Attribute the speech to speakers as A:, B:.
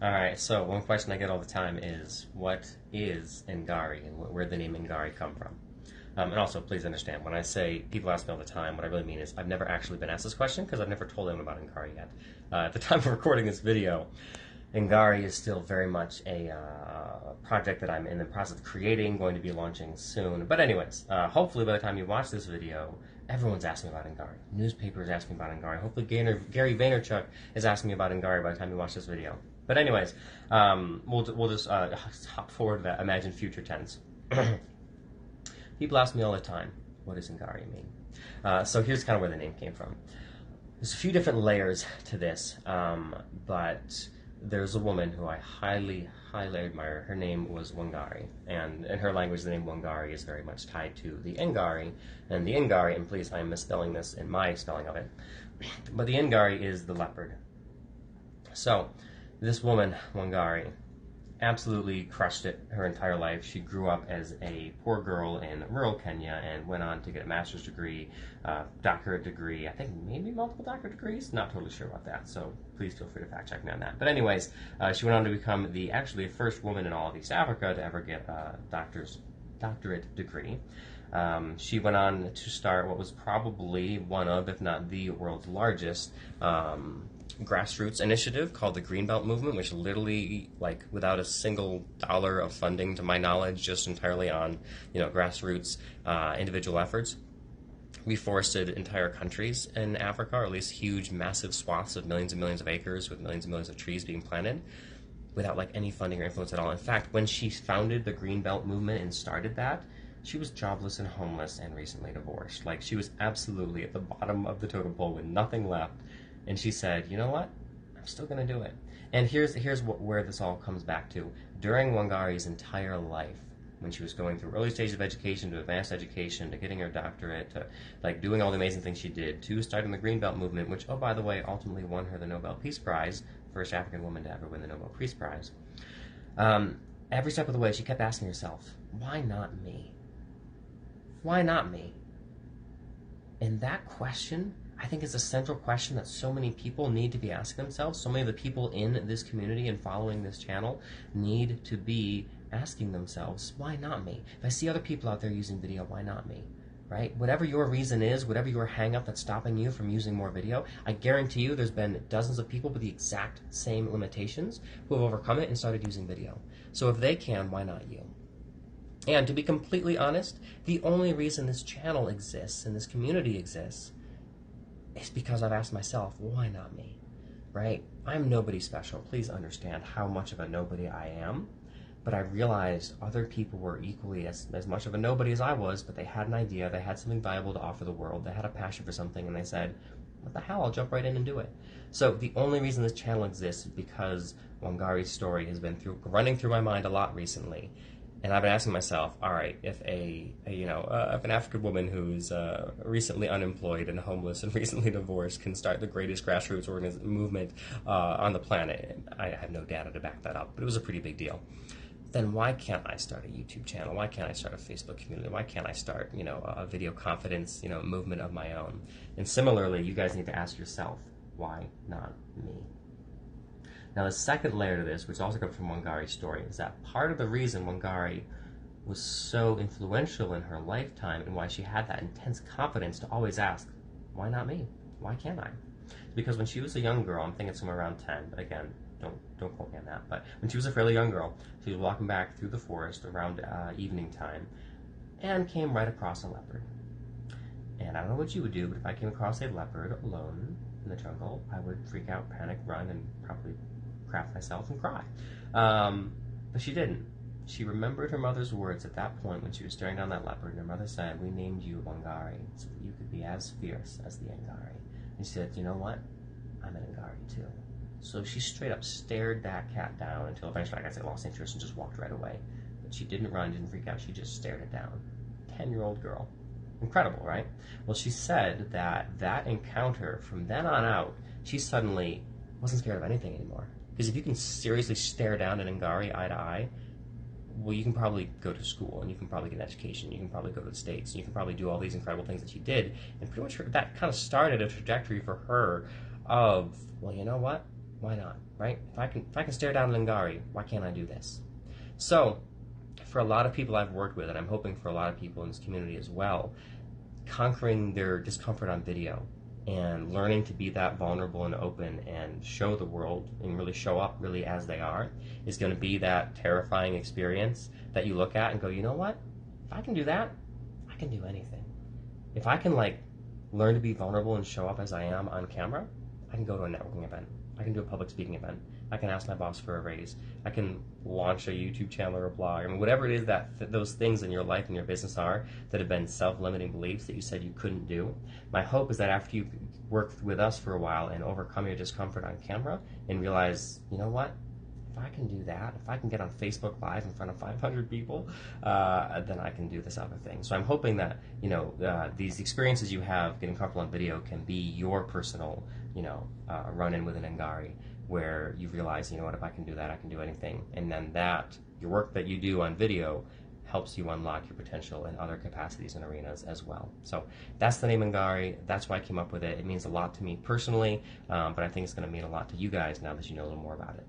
A: Alright, so one question I get all the time is, what is INGARI, and where did the name INGARI come from? And also, please understand, when I say people ask me all the time, what I really mean is I've never actually been asked this question because I've never told anyone about INGARI yet. At the time of recording this video, INGARI is still very much a project that I'm in the process of creating, going to be launching soon. But anyways, hopefully by the time you watch this video, everyone's asking about INGARI. Newspapers asking about INGARI. Hopefully Gary Vaynerchuk is asking me about INGARI by the time you watch this video. But anyways, we'll just hop forward to that imagined future tense. People ask me all the time, what does INGARI mean? So here's kind of where the name came from. There's a few different layers to this, but there's a woman who I highly admire. Her name was Wangari, and in her language the name Wangari is very much tied to the INGARI, and the INGARI, and please I am misspelling this in my spelling of it, but the INGARI is the leopard. So this woman, Wangari, absolutely crushed it her entire life. She grew up as a poor girl in rural Kenya and went on to get a master's degree, doctorate degree, I think maybe multiple doctorate degrees, not totally sure about that, so please feel free to fact check me on that. But anyways, she went on to become the first woman in all of East Africa to ever get a doctorate degree. She went on to start what was probably one of, if not the world's largest grassroots initiative called the Greenbelt Movement, which literally, like, without a single dollar of funding to my knowledge, just entirely on, grassroots individual efforts, reforested entire countries in Africa, or at least huge, massive swaths of millions and millions of acres with millions and millions of trees being planted without like any funding or influence at all. In fact, when she founded the Greenbelt Movement and started that, she was jobless and homeless and recently divorced. Like, she was absolutely at the bottom of the totem pole with nothing left. And she said, you know what? I'm still going to do it. And here's where this all comes back to. During Wangari's entire life, when she was going through early stages of education to advanced education to getting her doctorate to like doing all the amazing things she did to starting the Greenbelt Movement, which, oh, by the way, ultimately won her the Nobel Peace Prize, first African woman to ever win the Nobel Peace Prize. Every step of the way, she kept asking herself, why not me? Why not me? And that question, I think, is a central question that so many people need to be asking themselves. So many of the people in this community and following this channel need to be asking themselves, why not me? If I see other people out there using video, why not me? Right? Whatever your reason is, whatever your hang-up that's stopping you from using more video, I guarantee you there's been dozens of people with the exact same limitations who have overcome it and started using video. So if they can, why not you? And to be completely honest, the only reason this channel exists and this community exists is because I've asked myself, why not me? Right? I'm nobody special. Please understand how much of a nobody I am. But I realized other people were equally as much of a nobody as I was, but they had an idea, they had something valuable to offer the world, they had a passion for something, and they said, what the hell, I'll jump right in and do it. So the only reason this channel exists is because Wangari's story has been running through my mind a lot recently. And I've been asking myself, all right, if if an African woman who's recently unemployed and homeless and recently divorced can start the greatest grassroots movement on the planet, I have no data to back that up, but it was a pretty big deal. Then why can't I start a YouTube channel? Why can't I start a Facebook community? Why can't I start, a video confidence, movement of my own? And similarly, you guys need to ask yourself, why not me? Now, the second layer to this, which also comes from Wangari's story, is that part of the reason Wangari was so influential in her lifetime and why she had that intense confidence to always ask, why not me? Why can't I? Because when she was a young girl, I'm thinking somewhere around 10, but again, don't quote me on that, but when she was a fairly young girl, she was walking back through the forest around evening time and came right across a leopard. And I don't know what you would do, but if I came across a leopard alone in the jungle, I would freak out, panic, run, and probably crap myself and cry. But she didn't. She remembered her mother's words at that point when she was staring down that leopard, and her mother said, we named you Wangari so that you could be as fierce as the INGARI. And she said, you know what? I'm an INGARI too. So she straight up stared that cat down until eventually, like I said, lost interest and just walked right away. But she didn't run, didn't freak out, she just stared it down. 10-year-old girl. Incredible, right? Well, she said that encounter, from then on out, she suddenly wasn't scared of anything anymore. Because if you can seriously stare down an INGARI eye to eye, well, you can probably go to school, and you can probably get an education, you can probably go to the States, and you can probably do all these incredible things that she did. And pretty much that kind of started a trajectory for her of, well, you know what? why not, right? If I can stare down an Ingari, why can't I do this? So, for a lot of people I've worked with, and I'm hoping for a lot of people in this community as well, conquering their discomfort on video and learning to be that vulnerable and open and show the world and really show up really as they are is going to be that terrifying experience that you look at and go, you know what? If I can do that, I can do anything. If I can learn to be vulnerable and show up as I am on camera, I can go to a networking event. I can do a public speaking event. I can ask my boss for a raise. I can launch a YouTube channel or a blog. I mean, whatever it is that those things in your life and your business are that have been self-limiting beliefs that you said you couldn't do. My hope is that after you work with us for a while and overcome your discomfort on camera and realize, you know what? If I can do that, if I can get on Facebook Live in front of 500 people, then I can do this other thing. So I'm hoping that, these experiences you have getting comfortable on video can be your personal, run-in with an Ingari, where you realize, you know what, if I can do that, I can do anything. And then your work that you do on video helps you unlock your potential in other capacities and arenas as well. So that's the name Ingari. That's why I came up with it. It means a lot to me personally, but I think it's going to mean a lot to you guys now that you know a little more about it.